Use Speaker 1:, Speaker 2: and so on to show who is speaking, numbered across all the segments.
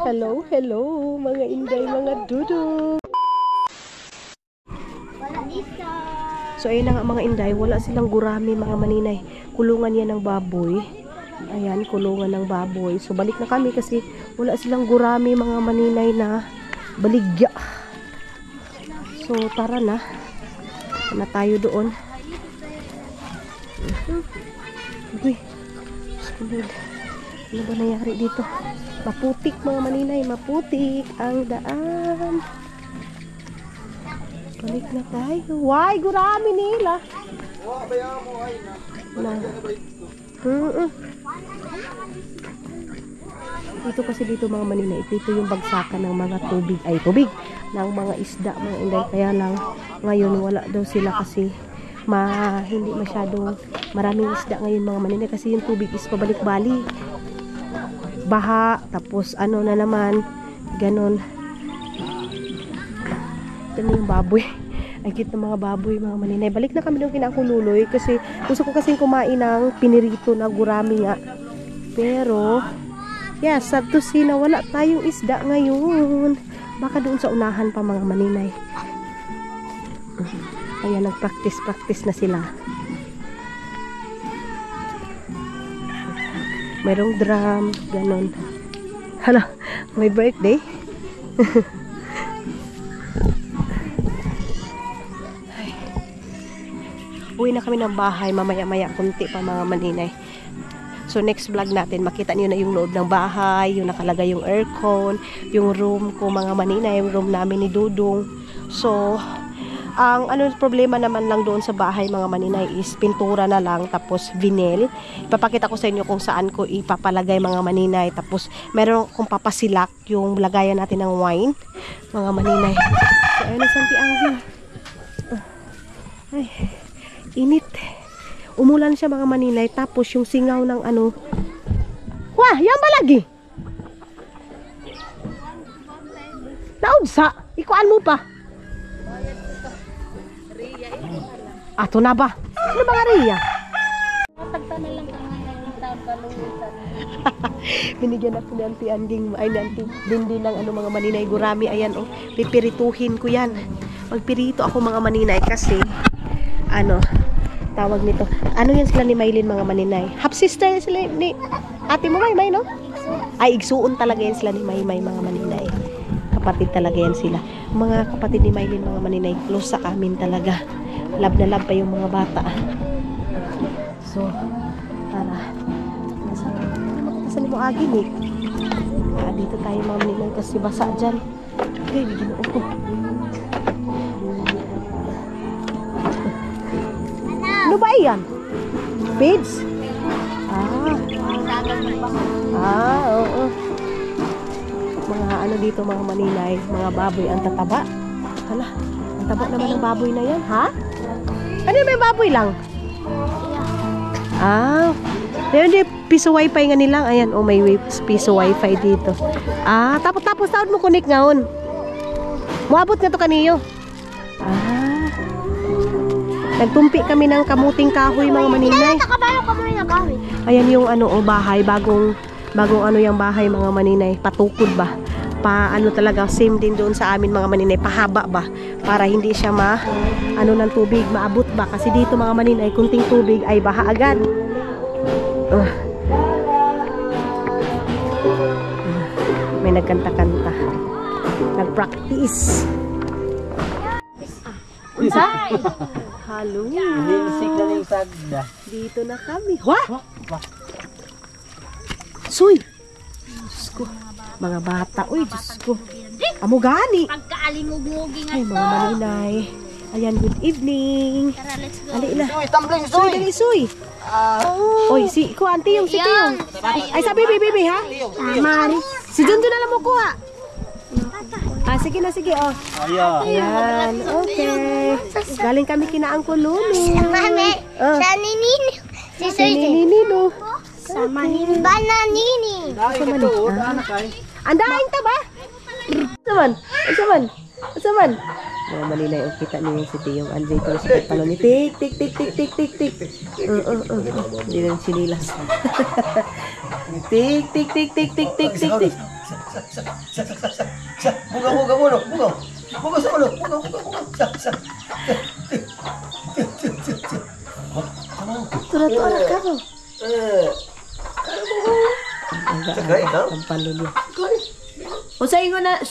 Speaker 1: Hello, hello, mga inday, mga dudong. So ayun na nga mga inday, wala silang gurami mga maninay. Kulungan yan ng baboy. Ayan, kulungan ng baboy. So balik na kami kasi wala silang gurami mga maninay na baligya. So tara na. Na tayo doon. Uy, skulod. Ano ba nangyari dito? Maputik mga maninay, maputik ang daan. Balik na tayo. Why, gurami nila. Na. Ito kasi dito mga maninay, ito yung bagsakan ng mga tubig, ng mga isda mga inday. Kaya lang ngayon wala daw sila kasi hindi masyadong maraming isda ngayon mga maninay kasi yung tubig is pabalik-balik. Baha, tapos ano na naman, ganon. Ito na yung baboy. Ang cute ng mga baboy, mga maninay. Balik na kami ng kinakululoy kasi gusto ko kasing kumain ng pinirito na gurami nga. Pero, yeah, sad to see na wala tayong isda ngayon. Baka doon sa unahan pa mga maninay. Ayan, nag-practice na sila. Merong drum, ganon. Hala, may birthday. Uwi na kami ng bahay, mamaya-maya kunti pa mga maninay. So next vlog natin, makita niyo na yung loob ng bahay, yung nakalagay yung aircon, yung room ko mga maninay, yung room namin ni Dudong. So ang problema naman lang doon sa bahay mga maninay is pintura na lang tapos vinyl. Ipapakita ko sa inyo kung saan ko ipapalagay mga maninay. Tapos meron akong papasilak yung lagayan natin ng wine mga maninay. So ayun na Santi Anggi. Ay, init. Umulan siya mga maninay tapos yung singaw ng wah, yan ba lagi? Naudsa, ikuan mo pa. Ato na ba? Ano ba nga Ria?
Speaker 2: Matagta na lang ang taon kaluwisan.
Speaker 1: Binigyan ako ni Auntie Anding, ay ni Auntie Dindi ng mga maninay gurami. Ayan pipirituhin ko yan. Magpirito ako mga maninay kasi tawag nito. Ano yan sila ni Maylin mga maninay? Half sister sila ni ate mo Maymay, no? Ay, igsuon talaga yan sila ni Maymay mga maninay. Kapatid talaga yan sila. Mga kapatid ni Maylin mga maninay, close sa amin talaga. Love na love pa yung mga bata. So, tara. Saan mo agin eh? Dito tayo mga maninay kasi basa dyan. Okay, bigyan ako. Ano ba yan? Page? Oo. Mga dito mga maninay, mga baboy ang tataba. Hala, ang taba naman ng baboy na yan, ha? Ano may baboy lang? Meron din piso wifi nga nilang. Ayan, may piso wifi dito. Tapos taon mo connect ngaon. Muabot nga to kaniyo. Nagtumpi kami ng kamuting kahoy mga maninay. Ayan yung bahay, bagong yung bahay mga maninay. Patukod ba? Talaga same din doon sa amin mga maninay, pahaba ba para hindi siya ng tubig maabot ba kasi dito mga maninay kunting tubig ay baha agad. May nagkanta-kanta, nagpractice. Halo, dito na kami. Suy, mga bata, uy, Diyos ko. Amo gani.
Speaker 2: Pagkaalimog-mugi nga
Speaker 1: ay, mga maninay. Ayan, good evening.
Speaker 2: Tara, let's go.
Speaker 1: Ali na. Suy, dali, Suy. Oy, ko, auntie yung, si Tiyong. Ay, sabi, baby, ha? Mari. Si Junjun na lang mo kuha. Sige na, sige, oh. Ayan, okay. Galing kami kina Uncle Lulu.
Speaker 2: Mami, sa Ninino. Si
Speaker 1: Ninino.
Speaker 2: Sa Bananini.
Speaker 1: Andaing ta ba? Saman. Mga maninay, kita niyo yung si Tiyong Andre ko sa pantalon ni tik. Hindi na sinilas. Tik.
Speaker 3: Buga mo, no? Buga sa ulo. Buga.
Speaker 1: Tura-tura ka mo.
Speaker 3: Saka ikaw?
Speaker 1: Ang palo niya. O sa inyo na,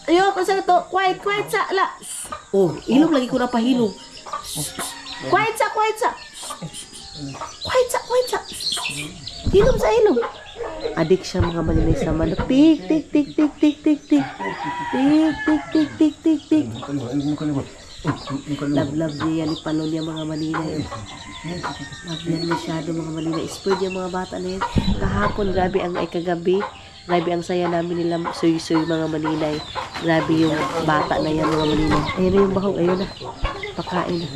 Speaker 1: ayoko sa to, quiet sa, ala. Oh, ilong lagi ko na pahilong. Quiet sa. Hilom sa ilong. Adik siya mga malinay sa manok. Tik. Love niya yan, ipalo niya mga malinay. Love niya masyado mga malinay. Spoiled yung mga bata na yan. Kahapon, grabe ang kagabi. Grabe ang saya namin nila suy-suy mga malinay. Grabe yung bata na yan mga malinay. Ayun na yung bahog, ayun na. Pakain na.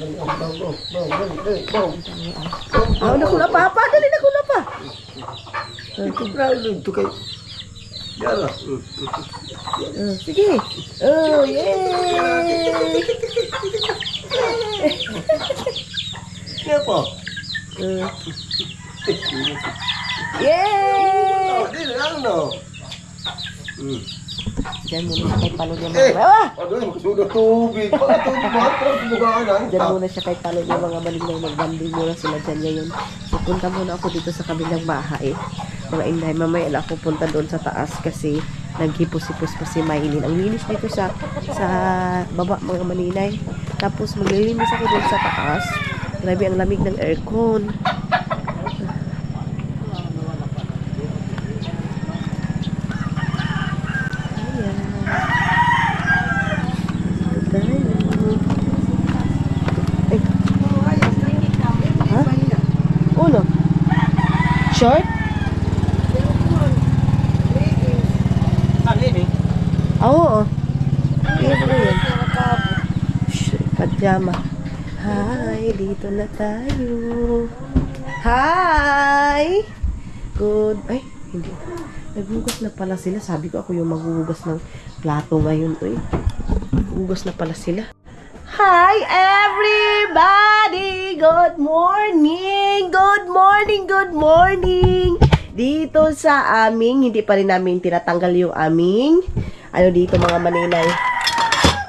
Speaker 1: Naku na pa. Dali naku na pa.
Speaker 3: Ito proud ito kay Yara.
Speaker 1: Sige. Oh, yay!
Speaker 3: Kaya po.
Speaker 1: Yay!
Speaker 3: Dili ano.
Speaker 1: Diyan muna siya kay palo niya mga
Speaker 3: Adoy, magsudo tubig. Pagkatubig mo, pero tumugaan.
Speaker 1: Diyan muna siya kay palo niya mga malinay. Nagbanding muna sila dyan ngayon. So, punta muna ako dito sa kabilang bahay. Mga inday, mamaya na ako punta doon sa taas kasi naghipos-hipos pa si Maylin. Ang linis dito sa baba mga malinay. Tapos maglilinis ako doon sa taas. Grabe ang lamig ng aircon. Uno. Short? Oo. Yan mo yan. Pajama. Hi, dito na tayo. Hi! Good. Ay, hindi. Naghugas na pala sila. Sabi ko ako yung maghuhugas ng plato ngayon. Uy. Naghugas na pala sila. Hi, everybody! Good morning! Good morning! Dito sa aming, hindi pa rin namin tinatanggal yung aming, ano dito mga maninay,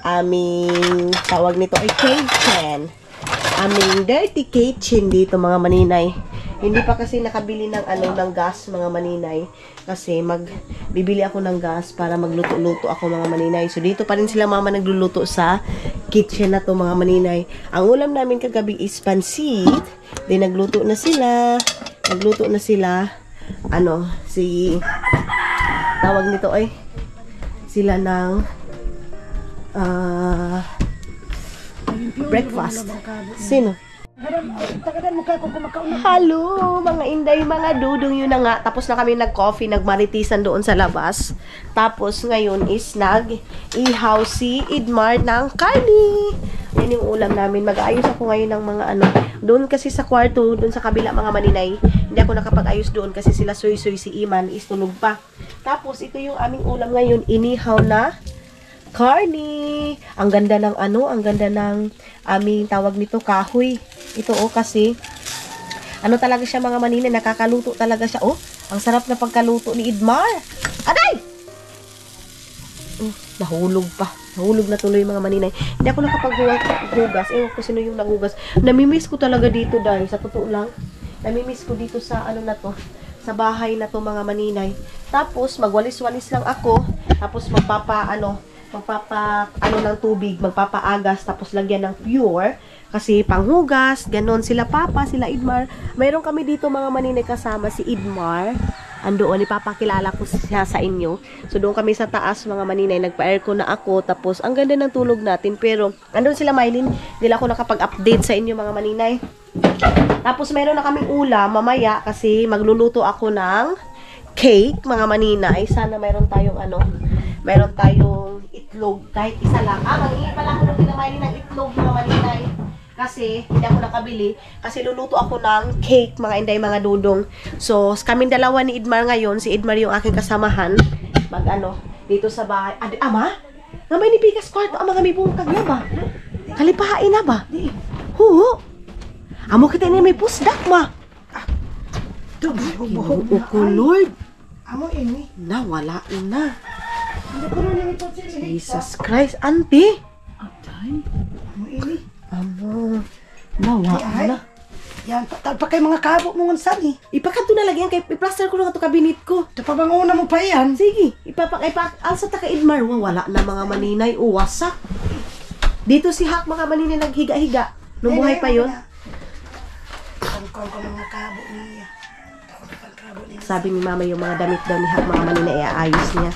Speaker 1: aming, tawag nito ay kitchen. Aming dirty kitchen dito mga maninay. Hindi pa kasi nakabili ng ng gas mga maninay. Kasi bibili ako ng gas para magluto-luto ako mga maninay. So dito pa rin sila mama nagluluto sa kitchen na to mga maninay. Ang ulam namin kagabi is pansit. Then nagluto na sila. Tawag nito ay sila ng breakfast. Sino? Hello, mga inday, mga dudong, yun na nga. Tapos na kami nag-coffee, nagmaritisan doon sa labas. Tapos ngayon is nag-ihaw si Idmar ng karni. Yan yung ulam namin. Mag-aayos ako ngayon ng mga doon kasi sa kwarto, doon sa kabila mga maninay. Hindi ako nakapag-ayos doon kasi sila soy-soy si Iman is tulog pa. Tapos ito yung aming ulam ngayon, inihaw na karni. Ang ganda ng aming tawag nito, kahoy. Ito kasi talaga siya mga maninay, nakakaluto talaga siya. Ang sarap na pagkaluto ni Idmar. Aday! Nahulog pa. Nahulog na tuloy mga maninay. Hindi ako nakapaghugas. Ewan ko sino yung naghugas. Namimiss ko talaga dito dahil sa totoo lang. Namimiss ko dito sa sa bahay na to mga maninay. Tapos magwalis-walis lang ako. Tapos magpapa ng tubig, magpapaagas, tapos lagyan ng pure, kasi panghugas, ganon sila papa, sila Idmar. Mayroon kami dito mga maninay kasama si Idmar. Andoon, ipapakilala ko siya sa inyo. So doon kami sa taas mga maninay, nagpa-aircon na ako, tapos ang ganda ng tulog natin, pero andun sila Maylin, hindi ako nakapag-update sa inyo mga maninay. Tapos mayroon na kaming ulam mamaya, kasi magluluto ako ng cake mga maninay. Sana mayroon tayong itlog, kahit isa lang. Mangingi pala ako ng pinamaili ng itlog mga maninay. Kasi, hindi ako nakabili. Kasi luluto ako ng cake, mga inday, mga dudong. So, kaming dalawa ni Idmar ngayon. Si Idmar yung aking kasamahan. Dito sa bahay. Ama? Nga may nipikas kwarto. Ama nga may bungkag na ba? Kalipahain na ba? Huho. Amo kita na may pusdak, ma. Ito, Lord.
Speaker 4: Amo ini.
Speaker 1: Nawala na.
Speaker 4: Hindi ko na nilipot sila.
Speaker 1: Jesus Christ, auntie.
Speaker 4: Amo ini.
Speaker 1: Amo, nawala na.
Speaker 4: Yan, pa kay mga kabo mo ngunsan eh.
Speaker 1: Ipakanto na lagi yan kay iplaster ko na ito kabinit ko.
Speaker 4: Ito pa bang una mo pa yan?
Speaker 1: Sige, alsa ta ka Idmar, wala na mga maninay, uwasak. Dito si Hak mga maninay naghiga-higa. Nung buhay pa yun.
Speaker 4: Tangkol ko mga kabo niya. Kabo niya.
Speaker 1: Sabi ni mama yung mga damit daw ni Hak mga maninay, iaayos niya.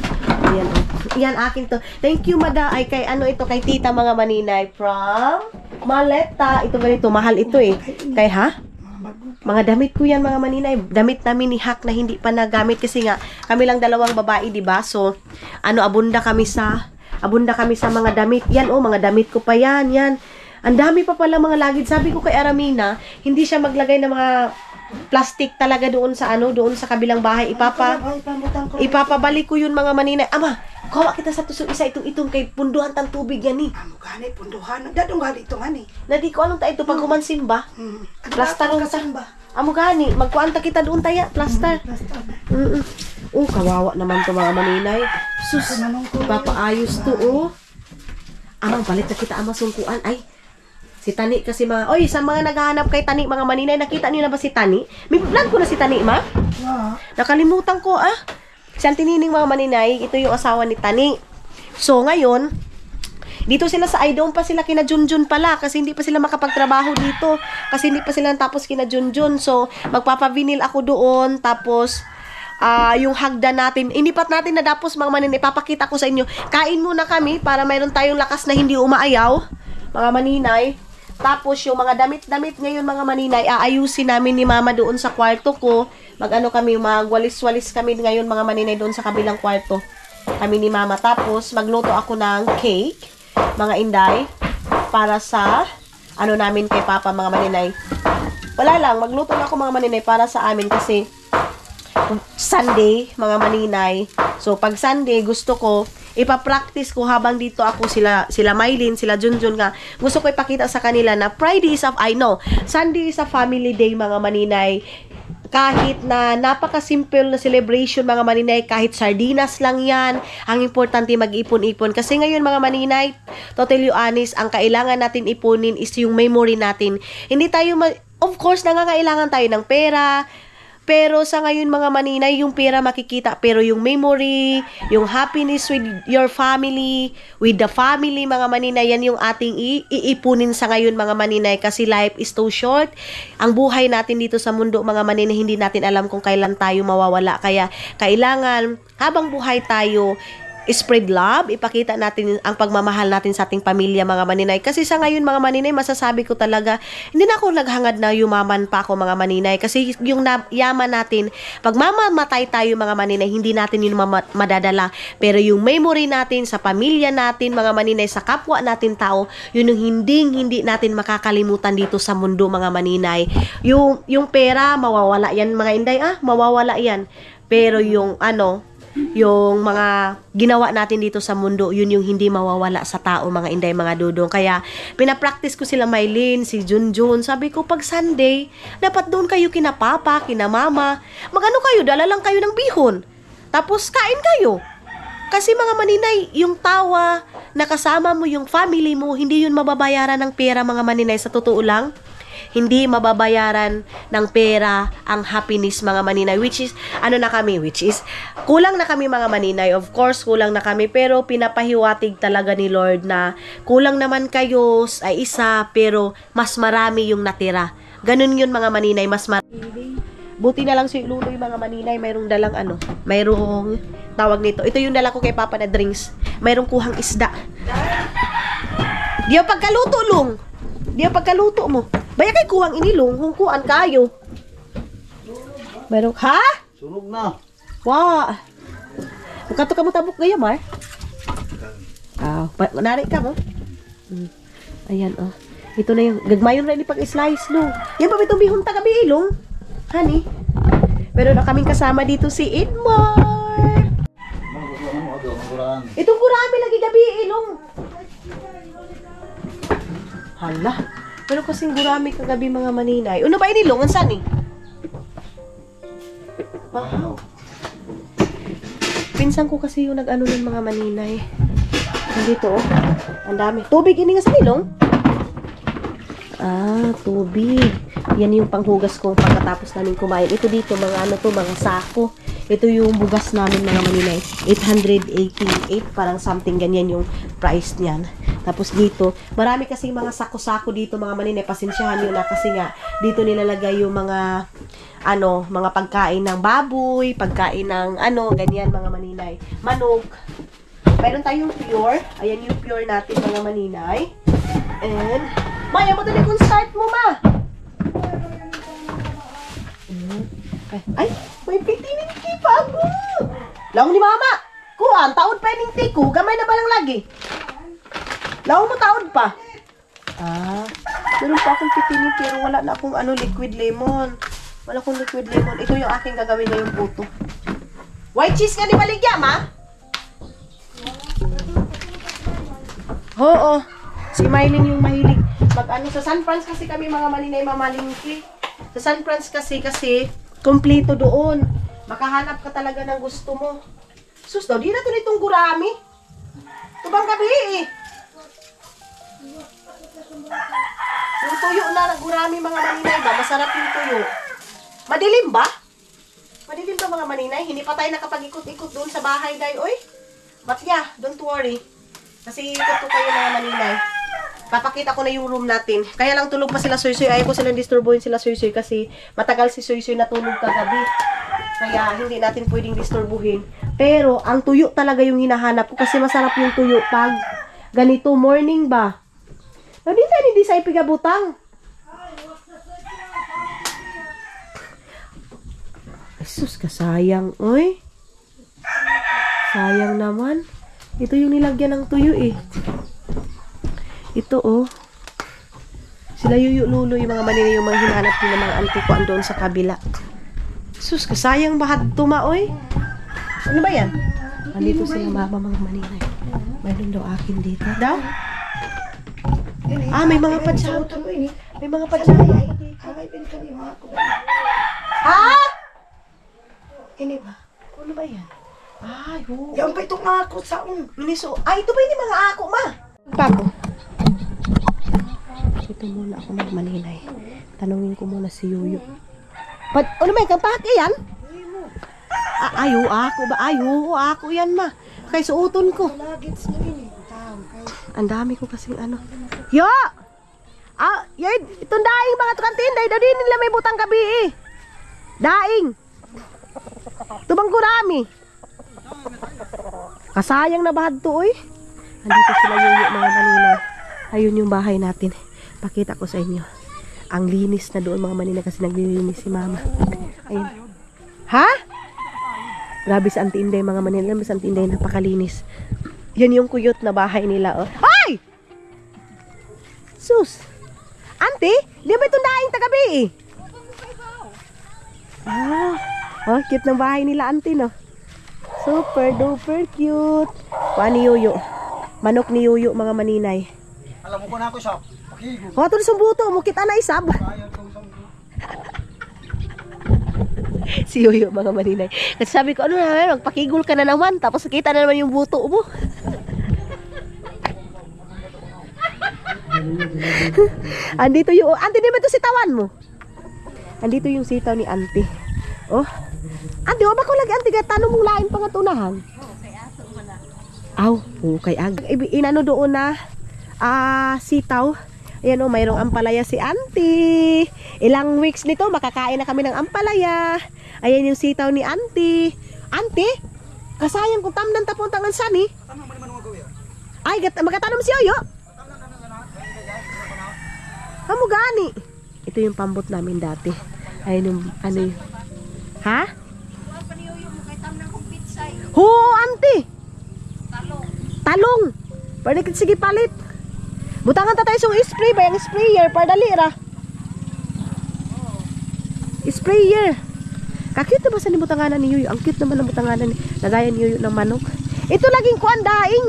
Speaker 1: Ayan, oh. Yan, akin to. Thank you, Mada. Ay, kay ano ito, kay tita mga maninay from Maleta. Ito ganito, mahal ito eh. Kay ha? Mga damit ko yan mga maninay. Damit namin ni Hak na hindi pa nagamit kasi nga kami lang dalawang babae, 'di ba? So, abunda kami sa mga damit. Yan oh, mga damit ko pa yan. Yan. Ang dami pa pala mga lagid. Sabi ko kay Aramina, hindi siya maglagay ng mga plastic talaga doon sa kabilang bahay. Ipapabalik ko yun mga maninay. Ama, kawa kita sa tuso isa itong kay punduhan tang tubig yan ni.
Speaker 4: Amo gani punduhan. Dadong gali ito ngani.
Speaker 1: Nadi ko anong ta ito pag humansin ba? Plaster
Speaker 4: ka
Speaker 1: ka sa
Speaker 4: ba?
Speaker 1: Amo gani, magkuanta kita doon taya, plaster. Kawawa naman to mga maninay. Sus, papaayos to oh. Amang palit na kita ama sungkuan. Ay, si Tani kasi mga, oy, sa mga naghahanap kay Tani mga maninay, nakita niyo na ba si Tani? May plan ko na si Tani, ma? Nakalimutan ko ah. Siyang tinining mga maninay, ito yung asawa ni Tani. So ngayon, dito sila sa Aidong pa sila kina Junjun pala kasi hindi pa sila makapagtrabaho dito. Kasi hindi pa sila natapos kina Junjun. So magpapavinil ako doon tapos yung hagdan natin, inipat natin na tapos mga maninay, ipapakita ko sa inyo. Kain muna kami para mayroon tayong lakas na hindi umaayaw, mga maninay. Tapos yung mga damit-damit ngayon mga maninay, aayusin namin ni mama doon sa kwarto ko. Magwalis-walis kami ngayon mga maninay doon sa kabilang kwarto. Kami ni mama. Tapos magluto ako ng cake, mga inday, para sa namin kay papa mga maninay. Wala lang, magluto na ako mga maninay para sa amin kasi Sunday, mga maninay. So, pag Sunday, gusto ko, ipapractice ko habang dito ako sila Mylene, sila Junjun nga. Gusto ko ipakita sa kanila na Sunday is a family day, mga maninay. Kahit na napaka-simple na celebration, mga maninay, kahit sardinas lang yan, ang importante mag-ipon-ipon. Kasi ngayon, mga maninay, totally honest, ang kailangan natin ipunin is yung memory natin. Hindi tayo, of course, nangangailangan tayo ng pera, pero sa ngayon mga maninay, yung pera makikita, pero yung memory, yung happiness with your family, with the family mga maninay, yan yung ating iipunin sa ngayon mga maninay kasi life is too short. Ang buhay natin dito sa mundo mga maninay, hindi natin alam kung kailan tayo mawawala. Kaya kailangan habang buhay tayo, spread love, ipakita natin ang pagmamahal natin sa ating pamilya mga maninay. Kasi sa ngayon mga maninay, masasabi ko talaga, hindi na ako naghangad na yumaman pa ako mga maninay. Kasi yung yaman natin, pag mamamatay tayo mga maninay, hindi natin yun madadala. Pero yung memory natin sa pamilya natin, mga maninay, sa kapwa natin tao, yun yung hindi natin makakalimutan dito sa mundo mga maninay. Yung pera, mawawala yan mga inday, mawawala yan. Pero yung yung mga ginawa natin dito sa mundo, yun yung hindi mawawala sa tao mga inday, mga dudong. Kaya pinapractice ko sila Mylene, si Junjun. Sabi ko pag Sunday, dapat doon kayo kina papa, kina mama. Magano kayo, dala lang kayo ng bihon. Tapos kain kayo. Kasi mga maninay, yung tawa na kasama mo yung family mo, hindi yun mababayaran ng pera mga maninay, sa totoo lang. Hindi mababayaran ng pera ang happiness mga maninay, which is kulang na kami mga maninay. Of course kulang na kami, pero pinapahiwatig talaga ni Lord na kulang naman kayo ay isa, pero mas marami yung natira. Ganun yun mga maninay, mas marami. Buti na lang si Luloy mga maninay, mayroong dalang mayroong tawag nito. Ito yung dala ko kay Papa na drinks. Mayroong kuhang isda. Diyo pagkaluto mo. Baya kay kuwang inilong, kung kuan kayo. Mayroong, ha?
Speaker 3: Sunog na.
Speaker 1: Wow. Magkato ka mo tabok gaya, Mar? Nari ka mo? Ayan, ito na yung, gagmayon rin ni pag-slice, no? Yan pa itong bihon tagabi ilong. Honey. Pero na kaming kasama dito si Idmar. Itong gurami lagi gabi ilong. Hala. Pero kasing gurami kagabi mga maninay. Ano ba inilong? Ang saan eh? Wow. Pinsan ko kasi yung nag-ano ng mga maninay. Dito, oh. Ang dami. Tubig, ini nga sa ilong? Ah, tubig. Yan yung panghugas ko pagkatapos namin kumain. Ito dito, mga ano to, mga sako. Ito yung bugas namin mga maninay. 888, parang something ganyan yung price niyan. Tapos dito, marami kasi mga sako-sako dito mga maninay. Pasensyahan nyo na kasi nga, dito nilalagay yung mga, ano, mga pagkain ng baboy, pagkain ng, ano, ganyan mga maninay. Manok. Meron tayong pure. Ayan yung pure natin mga maninay. And, Maya, madali kong start mo, ma. Ay, may pitinin kipa ako. Laong ni mama. Kuan, taod pa yung tiko. Gamay na ba lang lagi? Laong mo taod pa. Ah, meron pa akong pitinin pero wala na akong ano, liquid lemon. Wala akong liquid lemon. Ito yung aking gagawin ngayong puto. White cheese nga di baligya, ma? Oo. Si Mylene yung mahilig. Mag-ano, sa San Francisco kasi kami mga maninay mamalingki. Sa San Francisco kasi kompleto doon. Makahanap ka talaga ng gusto mo. Sus daw, di na to nitong gurami. Tubang gabi eh. Yung tuyo na ng gurami mga maninay ba? Masarap yung tuyo. Madilim ba? Madilim ba mga maninay? Hindi pa tayo nakapag-ikot-ikot doon sa bahay day, oy. But yeah, don't worry. Kasi ikot ko kayo mga maninay. Papakita ko na yung room natin. Kaya lang tulog pa sila Soy-Soy. Ayaw ko silang disturbuhin sila Soy-Soy kasi matagal si Soy-Soy natulog kagabi. Kaya hindi natin pwedeng disturbuhin. Pero ang tuyo talaga yung hinahanap ko kasi masarap yung tuyo pag ganito morning ba. Hindi tayo hindi sa ipigabutang. Sus, kasayang. Oy. Sayang naman. Ito yung nilagyan ng tuyo eh. Ito oh. Sila yuyu-lulo yung mga maninay yung mga hinanap nila mga auntie ko andoon sa kabila. Sus, kasayang bahat tumaoy. Ano ba yan? Andito sila mama mga maninay. Mayroon daw akin dito. Daw? Ah, may mga padya. May mga padya. Ha? Ini ba? Ano ba yan? Ay, ho.
Speaker 4: Yan pa itong ako sa
Speaker 1: Miniso. Ay, ito ba yung mga ako, ma? Papo. Ito muna ako ng maninay. Tanungin ko muna si Yuyo. Ano ba yung kapake yan? Ayo, ako ba? Ayo, ako yan, ma. Kay suuton ko. Ang dami ko kasing ano. Yo! Yan, itong daing mga tukantin. Dahil daw din nila may butang gabi eh. Daing. Tubang kurami. Kasayang na bahad to, oy. Andito sila Yuyo mga maninay. Ayun yung bahay natin. Pakita ko sa inyo. Ang linis na doon mga maninay kasi naglilinis si mama. Ayun. Ha? Grabe sa Auntie Inday mga maninay. Grabe sa Auntie Inday, napakalinis. Yan yung kuyot na bahay nila, oh. Ay! Sus! Auntie, di ba itong daing tagabi eh? Oh, cute ng bahay nila, Auntie, no? Super duper cute. Kuha ni Yuyo. Manok ni Yuyo mga maninay.
Speaker 3: Alam mo ko na ako siya. Pakigol.
Speaker 1: O, ito sa buto. Mukit na isab. Si Yuyo mga maninay. Kasi sabi ko, ano na, magpakigol ka na naman. Tapos nakita na naman yung buto mo. Andito yung, Auntie, di ba ito sitawan mo? Andito yung sitaw ni Auntie. Oh. Auntie, wala ko lagi, Auntie, tanong mong lain pangatunahan. Aw, kay ag. Inano doon na sitaw. Ayan o, mayroong ampalaya si Auntie. Ilang weeks nito, makakain na kami ng ampalaya. Ayan yung sitaw ni Auntie. Auntie, kasayang kung tamnan tapon tangan sani. Ay, magkatanom si Yoyo. Kamu gani. Ito yung pambot namin dati. Ayan yung, ano yun. Ha? Ho, Auntie. Talong. Pwede kita sige palit. Butangan ta tayo yung spray ba? Yung sprayer. Para dali ra. Sprayer. Kakit na ba sa butanganan ni Yuyo? Ang cute naman ng butanganan ni. Nagaya ni Yuyo ng manok. Ito laging kuan daing.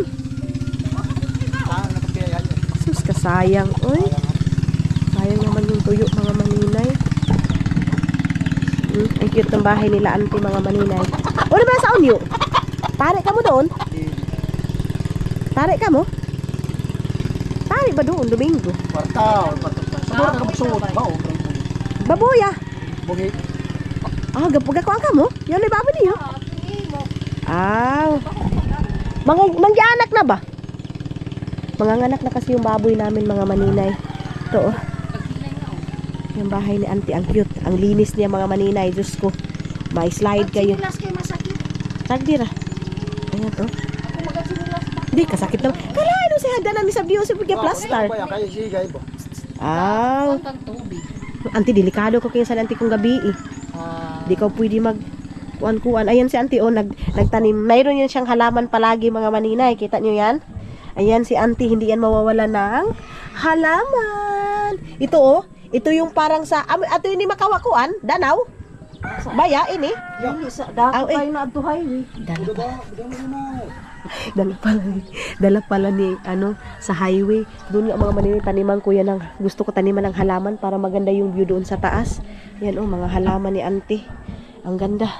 Speaker 1: Sus, kasayang. Uy. Sayang naman yung tuyo mga maninay. Ang cute ng bahay nila Auntie mga maninay. Ano ba sa unyo? Tarik ka mo doon? Tarik ka mo? Tarik ba doon, Domingo?
Speaker 3: Kwartaw. Sabor ka magsuot ba?
Speaker 1: Baboya.
Speaker 3: Bugi.
Speaker 1: Ah, gapugakuan ka mo? Yan ay babo niyo. Ah. Mangyanak na ba? Manganganak na kasi yung baboy namin mga maninay. Ito oh. Yung bahay ni auntie, ang cute. Ang linis niya mga maninay. Diyos ko. May slide kayo.
Speaker 4: Sinulas kayo masakit.
Speaker 1: Tagdira. Ayan to. Hindi, kasakit lang. Kalahin mo si Hagda namin sa view. Sige, plaster.
Speaker 3: Kaya sigay ba?
Speaker 1: Ah.
Speaker 2: Ang tubig.
Speaker 1: Auntie, delikado ko kayo sa auntie kong gabi eh. Di ka pwede mag kuan-kuan. Ayan si auntie, oh, nagtanim. Mayroon yun siyang halaman palagi mga maninay. Kita nyo yan? Ayan si auntie, hindi yan mawawala ng halaman. Ito oh, ito yung parang sa, ato yun ni makawakuan, danaw. Baya, ini.
Speaker 2: Dako kayo na ato highway.
Speaker 1: Dala pala ni ano sa highway. Doon nga mga maninay taniman ko yan gusto ko taniman ng halaman para maganda yung view doon sa taas. Yan oh, mga halaman ni auntie. Ang ganda.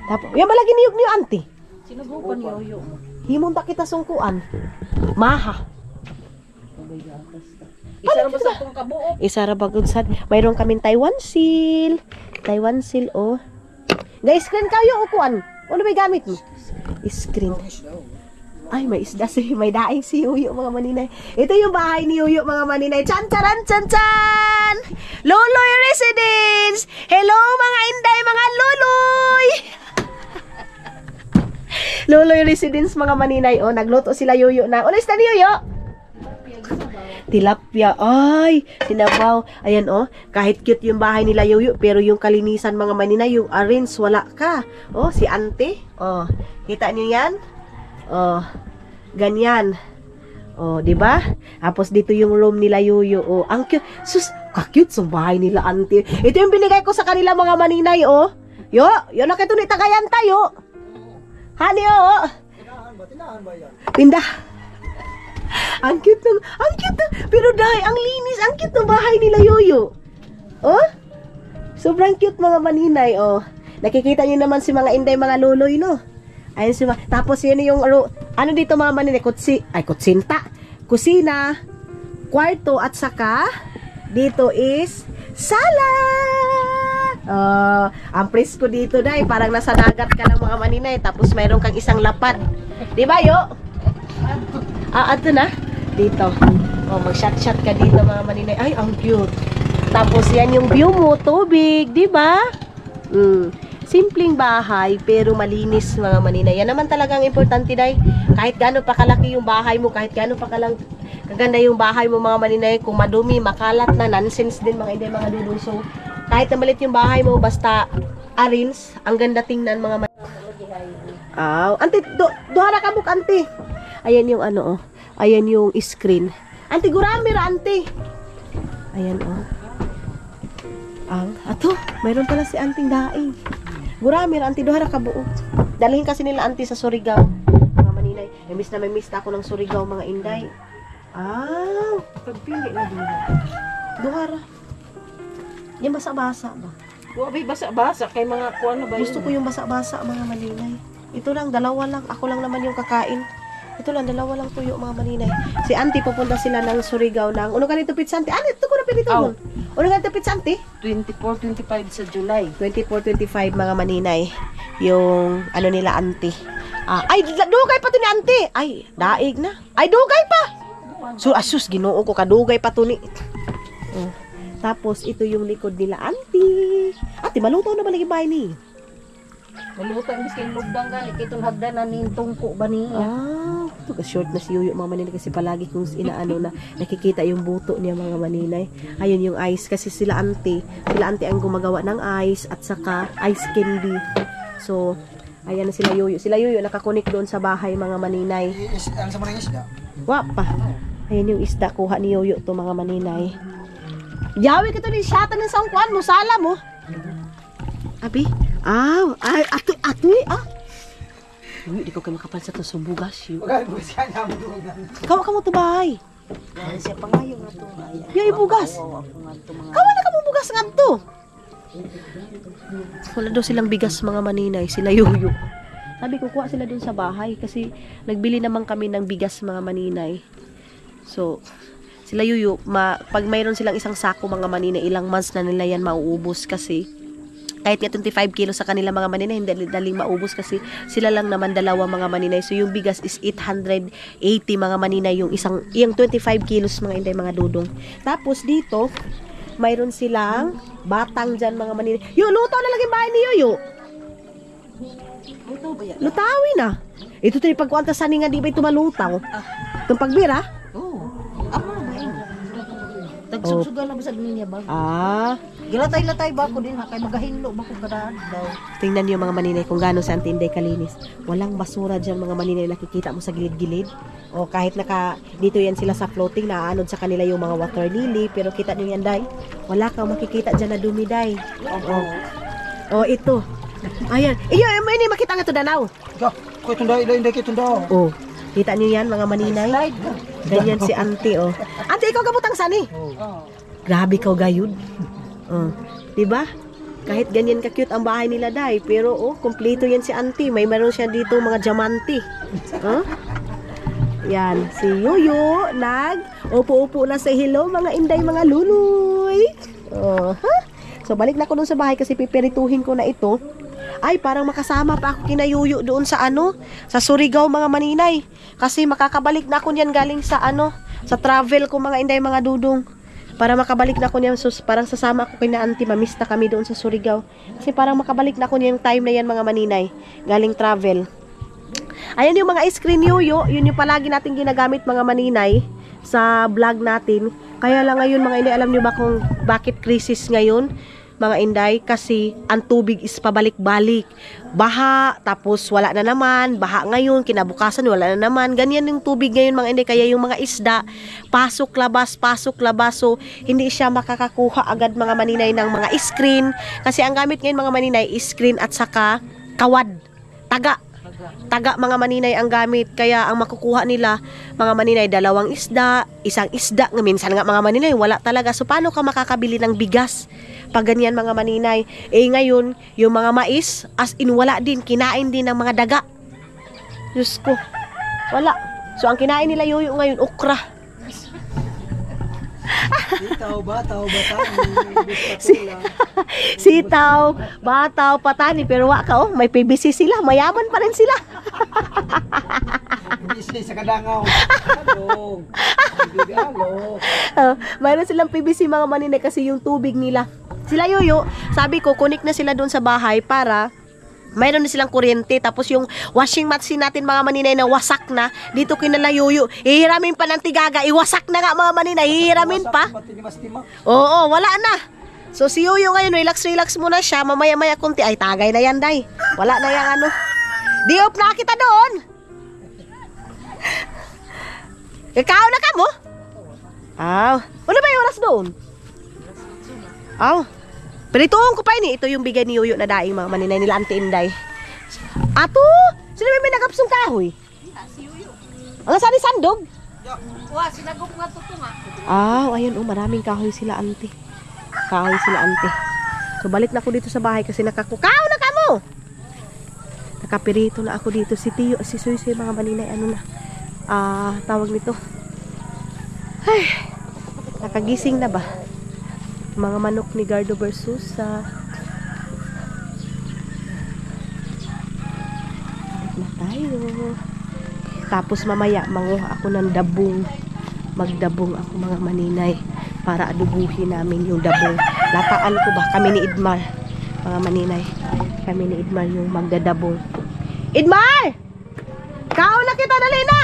Speaker 1: Tapos, yan malagi niyog niyo auntie.
Speaker 2: Sinubukan yoyo.
Speaker 1: Himon ta kita sungkuan. Maha.
Speaker 2: Isa ra ba sa akong kabuok?
Speaker 1: Isa ra bagod sad. Mayroon kaming Taiwan seal. Taiwan seal oh. Guys, screen kayo ukuan. Ano may gamit mo? Screen. Ay, may isda si, may daing si Yuyo mga maninay. Ito yung bahay ni Yuyo mga maninay. Chan charan chan chan! Loloy Residence! Hello mga inday, mga loloy! Loloy Residence mga maninay. Oh, nagluto sila Yuyo na. Ulis na ni Yuyo! Tilapia. Ay, sinabaw. Ayan oh, kahit cute yung bahay nila Yuyo, pero yung kalinisan mga maninay, yung arrange, wala ka. Oh, si auntie. Oh, kita niyo yan? Oh, ganyan. Oh, 'di ba? Tapos dito yung room nila Yuyo. Oh, ang cute. Sus, ka-cute sa bahay nila auntie. Ito yung binigay ko sa kanila mga maninay, oh. Yo na kay ni tagayan tayo. Hani oh.
Speaker 3: Tinahan ba yan?
Speaker 1: Pinda. Ang cute ng, pero dahil ang linis, ang cute ng bahay nila Yuyo. Oh? Sobrang cute mga maninay, oh. Nakikita niyo naman si mga inday, mga loloy, no? Ayun si tapos yun yung ano dito mga maninay, kutsinta, kusina, kwarto at saka dito is sala. Ang presko dito dai, parang nasa dagat ka lang mga maninay, tapos mayroon kang isang lapad. 'Di ba, yo? Ato na dito. Oh, mag-shot ka dito mga maninay. Ay, ang cute. Tapos yan yung view mo, tubig, 'di ba? Simpleng bahay pero malinis mga maninay. Yan naman talagang importante dai. Kahit gaano pa kalaki yung bahay mo, kahit gaano pa kaganda yung bahay mo mga maninay, kung madumi, makalat na, nonsense din mga inday, mga dudong. So, kahit na malit yung bahay mo, basta arrange, ang ganda tingnan mga maninay. Auntie, dohara ka buk, auntie. Ayan yung ano, oh. Ayan yung screen. Auntie, gurami ra, auntie. Ayan, oh. Ato, mayroon pala si auntie daing. Gurami ra, auntie, dohara ka buo. Dalhin kasi nila auntie sa Surigao. Mga maninay. May miss na ako ng Surigao, mga inday. Pagpili na dito. Dohara. Yung basa-basa ba?
Speaker 2: Wabay basa-basa kay mga kuan na ba?
Speaker 1: Gusto ko yung basa-basa mga maninay. Ito lang, dalawa lang. Ako lang naman yung kakain. Ito lang, dalawa lang tuyo mga maninay. Si auntie pupunta sila ng Surigao ng uno ganito pizza auntie. Ito ko na pinito mo. Uno ganito pizza auntie?
Speaker 2: 24-25 sa July.
Speaker 1: 24-25 mga maninay. Yung ano nila auntie. Ay, dugay pa to ni auntie. Ay, daig na. Ay, dugay pa. So, asus, ginoo ko, kadugay pa to ni. Tapos, ito yung likod nila auntie. Ate, maluto na ba lagi bahay ni?
Speaker 2: Malutang biskin lugdang gali kitong hagdan na ning tungko ba niya.
Speaker 1: Ito ka short na si Yuyo mga maninay kasi palagi kung inaano na nakikita yung buto niya mga maninay. Ayun yung ice kasi sila auntie ang gumagawa ng ice at saka ice candy. So, ayan na sila Yuyo. Sila Yuyo nakakunik doon sa bahay mga maninay.
Speaker 3: Ano sa mga isda?
Speaker 1: Wapa. Ayan yung isda kuha ni Yuyo to mga maninay. Yawi ka to ni shatan ng sangkuan mo, sala mo. Abi? Ay, atoy. Uy, di ko kayo makapal sa to subugas yun.
Speaker 3: Magagos ka na mo doon.
Speaker 1: Kawa ka mo to bahay.
Speaker 2: Ay siya pangayo nga to.
Speaker 1: Yung ibugas. Kawa na ka mo bugas nga to. Wala daw silang bigas mga maninay. Sila Yuyo. Sabi ko, kuha sila dun sa bahay kasi nagbili naman kami ng bigas mga maninay. So, sila yuyu, pag mayroon silang isang sako mga maninay, ilang months na nila yan mauubos kasi kahit nga 25 kilo sa kanila mga maninay, hindi daling maubos kasi sila lang naman dalawa mga maninay. So, yung bigas is 880 mga maninay, yung 25 kilos mga inday mga dudong. Tapos dito, mayroon silang batang dyan mga maninay. Yo, luto na lang yung bahay ni Yoyo.
Speaker 2: Luto ba yan?
Speaker 1: Lutawi na. Ito tayo pagkuanta sa nga di ba ito malutaw? Itong pagbira?
Speaker 2: Oo. Amo ba yun? Tagsugsugan na ba sa niya ba?
Speaker 1: Ah,
Speaker 2: Gilatay-latay ba ako din ha? Kaya magahinlo ba ko kadaan daw?
Speaker 1: tingnan niyo mga maninay kung gaano si Auntie Inday kalinis. Walang basura dyan mga maninay, nakikita mo sa gilid-gilid. O kahit dito yan sila sa floating, naaanod sa kanila yung mga water lily. Pero kita niyo yan, Day. Wala kang makikita dyan na dumi, Day. O, ito. Ayan. Ini makita nga ito, Danaw.
Speaker 3: Ikaw, ko itong daw, hindi ko itong daw.
Speaker 1: O, kita niyo yan mga maninay.
Speaker 2: Slide ka.
Speaker 1: Ganyan si Auntie, o. Auntie, ikaw gabutang sani.
Speaker 2: Oo.
Speaker 1: Grabe kau gayud. Oh, 'di ba? Kahit ganyan ka cute ang bahay nila, Day, pero kumpleto 'yan si Auntie. Meron siya dito mga diamante. Oh? Yan, si Yoyo upo-upo na sa hello mga inday mga luloy. Oh, ha? So balik na ako doon sa bahay kasi pipirituhin ko na ito. Ay, parang makasama pa ako kina Yoyo doon sa sa Surigao mga maninay. Kasi makakabalik na ako niyan galing sa sa travel ko mga inday mga dudong. Para makabalik na ako niyan, parang sasama ako kina Auntie, mamiss na kami doon sa Surigao. Kasi parang makabalik na ako niyan time na yan mga maninay, galing travel. Ayan yung mga screen Yoyo, yun yung palagi natin ginagamit mga maninay sa vlog natin. Kaya lang ngayon mga inday, alam nyo ba kung bakit crisis ngayon? Mga inday, kasi ang tubig is pabalik-balik. Baha, tapos wala na naman. Baha ngayon, kinabukasan wala na naman. Ganyan yung tubig ngayon mga inday. Kaya yung mga isda, pasok-labas. So, hindi siya makakakuha agad mga maninay ng mga screen. Kasi ang gamit ngayon mga maninay, screen at saka kawad. Taga mga maninay ang gamit. Kaya ang makukuha nila mga maninay, dalawang isda, isang isda. Minsan nga mga maninay, wala talaga. So paano ka makakabili ng bigas pag ganyan mga maninay? Ngayon, yung mga mais, as in wala din. Kinain din ng mga daga. Diyos ko, wala. So ang kinain nila Yoyo ngayon, okra. Sitaw, bataw, patani. Pero wak ka, may PVC sila. Mayaman pa rin sila.
Speaker 3: Hindi sa kadangaw.
Speaker 1: Mayroon silang PVC mga maninay kasi yung tubig nila. Sila Yoyo, sabi ko, connect na sila doon sa bahay para mayroon na silang kuryente. Tapos yung washing machine natin mga maninay na wasak na, dito kinala Yoyo, hihiramin pa ng tigaga, iwasak na nga mga maninay, hihiramin pa. Oo, wala na. So si Yoyo ngayon, relax muna siya, mamaya-maya kunti, ay tagay na yan, Day. Wala na yung Di-off na kita doon. Ikaw na ka mo? Wala ba yung oras doon? Perituon ko pa ini. Ito yung bigay ni Yoyo na daing mga maninay nila Auntie Inday. Ato! Sino may nagapsong kahoy?
Speaker 2: Si Yoyo.
Speaker 1: Ang saan ni sandog?
Speaker 2: Wa, sinagop nga to nga.
Speaker 1: Ayun maraming kahoy sila Auntie. So balik na ako dito sa bahay kasi nakakukaw na ka mo! Nakapirito na ako dito. Si Tiyo, si Suy mga maninay, tawag nito. Ay, nakagising na ba? Mga manok ni Gardo Versusa. Balik na tayo. Tapos mamaya, manguha ako ng dabong. Magdabong ako mga maninay para adubuhin namin yung dabong. Lataan ko ba? Kami ni Idmar. Mga maninay. Kami ni Idmar yung magdadabong. Idmar! Kaon na kita, dali na!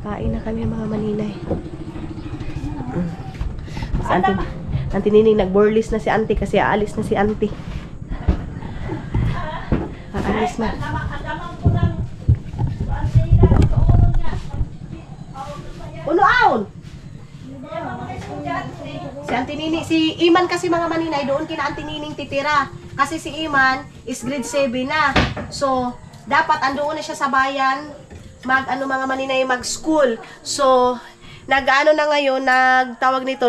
Speaker 1: Kain na kami mga maninay. Auntie Nining, nag-borlis na si Auntie kasi aalis na si Auntie. Aalis na. Uno-aon! Si Auntie Nining, si Iman kasi mga maninay, doon kina Auntie Nining titira. Kasi si Iman is grade 7 na. So, dapat andoon na siya sa bayan, mga maninay, mag-school. So, nag-ano na ngayon, nagtawag nito,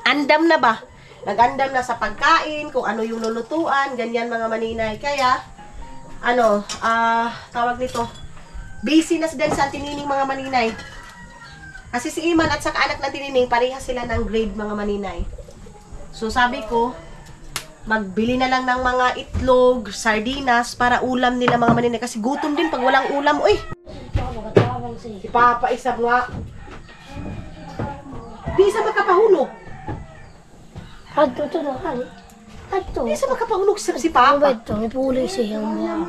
Speaker 1: andam na ba? Nag-andam na sa pagkain, kung ano yung lulutuan, ganyan mga maninay. Kaya, tawag nito, busy na din sa tinining mga maninay. Kasi si Iman at saka anak na tinining, parehas sila ng grade mga maninay. So sabi ko, magbili na lang ng mga itlog, sardinas, para ulam nila mga maninay. Kasi gutom din pag walang ulam. Uy! Si Papa isa nga. Di isa magkapahulog.
Speaker 5: Adto to na kali. Adto.
Speaker 1: Di isa magkapahulog si Papa.
Speaker 5: Ito, may puli siyang buwan.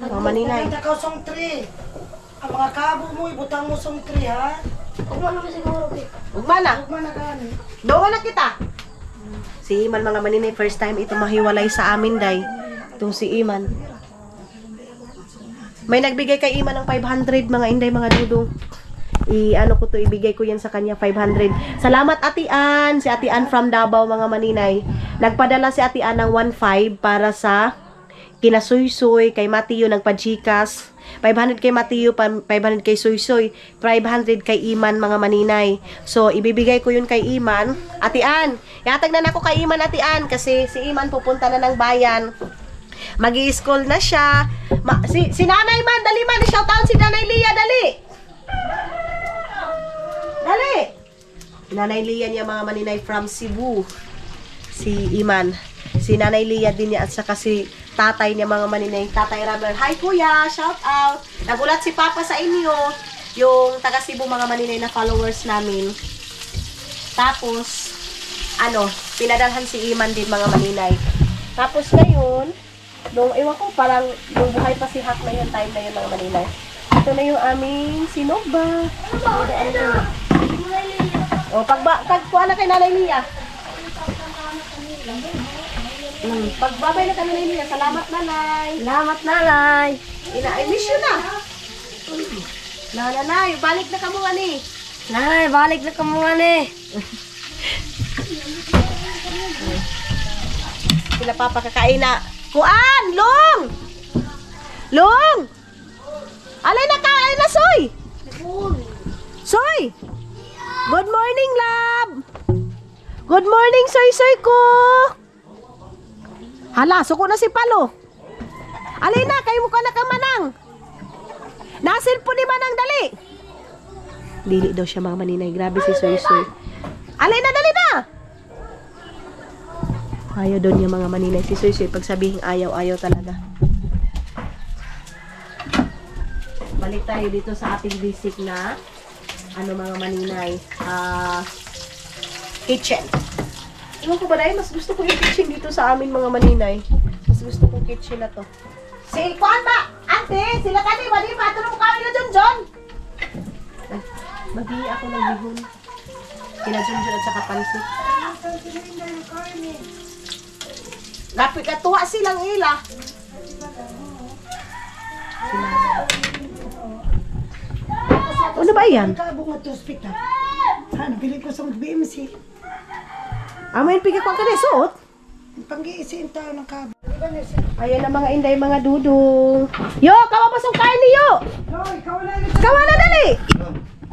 Speaker 1: Mga maninay.
Speaker 4: Ang takaw song 3. Ang mga kabo mo, ibutang mo song 3, ha?
Speaker 5: Huwag mo naman siguro, Kit.
Speaker 1: Ugma na.
Speaker 4: Huwag man na gani.
Speaker 1: Doon na kita. Si Iman mga maninay, first time ito mahiwalay sa amin, day. Itong si Iman. May nagbigay kay Iman ng 500, mga inday, mga dudong. Ibigay ko yan sa kanya, 500. Salamat, Ate Ann. Si Ate Ann from Davao, mga maninay. Nagpadala si Ate Ann ng 1.5 para sa kinasuysoy, kay Matthew nagpa-Gcash. 500 kay Matthew, 500 kay Soysoy, 500 kay Iman, mga maninay. So, ibibigay ko yun kay Iman. Ate Ann, yatag na ako kay Iman, Ate Ann, kasi si Iman pupunta na ng bayan. Mag-i-school na siya. Si Nanay Man, dali man, shout out si Nanay Lia, dali. Dali. Nanay Lia niya, mga maninay, from Cebu. Si Iman. Si Nanay Lia din niya, at saka si tatay niya, mga maninay, Tatay Rubber. Hi Kuya, shout out. Nagulat si Papa sa inyo, yung taga Cebu, mga maninay na followers namin. Tapos, pinadalhan si Iman din, mga maninay. Tapos ngayon, ewan ko, parang nung buhay pa si Hak na yun, time na yun, mga maninay. Ito na yung aming sinogba. Pagkuha na kay Nanay Lia. Pagbabay na ka, Nanay Lia. Salamat, Nanay.
Speaker 5: Salamat, Nanay.
Speaker 1: I miss you na. Nanay, balik na ka mo, ani.
Speaker 5: Nanay, balik na ka mo, ani.
Speaker 1: Sila Papa kakain na. Kuan! Long! Long! Alay na ka! Alay na, Soy! Soy! Good morning, love! Good morning, Soy ko! Hala, suko na si Palo. Alay na, kayo mo ka na kamanang. Nasil po ni Manang, dali. Dili daw siya, mga maninay. Grabe si Soy. Alay na, dali na. Ayaw daw niya, mga maninay. Si Soy, pag sabihin ayaw talaga. Balik tayo dito sa ating basic na mga maninay. Kitchen. Ewan ko ba dahil mas gusto ko yung kitchen dito sa amin, mga maninay. Mas gusto kong kitchen na to. Si Kuan ba? Ate, sila ka di ba? Di ba? Tulong kami na John. Mag-iwi ako ng bihon. Kina John at saka pansit. Lapit ka, tuwa silang ila. Ano ba yan?
Speaker 4: Kabo nga to hospital. Nabili ko sa BMC.
Speaker 1: May pigay ko ang kanisot.
Speaker 4: Pang-iisiin tayo ng kabo.
Speaker 1: Ayan ang mga inday, mga dudong. Yo, kawapasong kain niyo.
Speaker 4: Loy,
Speaker 1: Kawa na dali.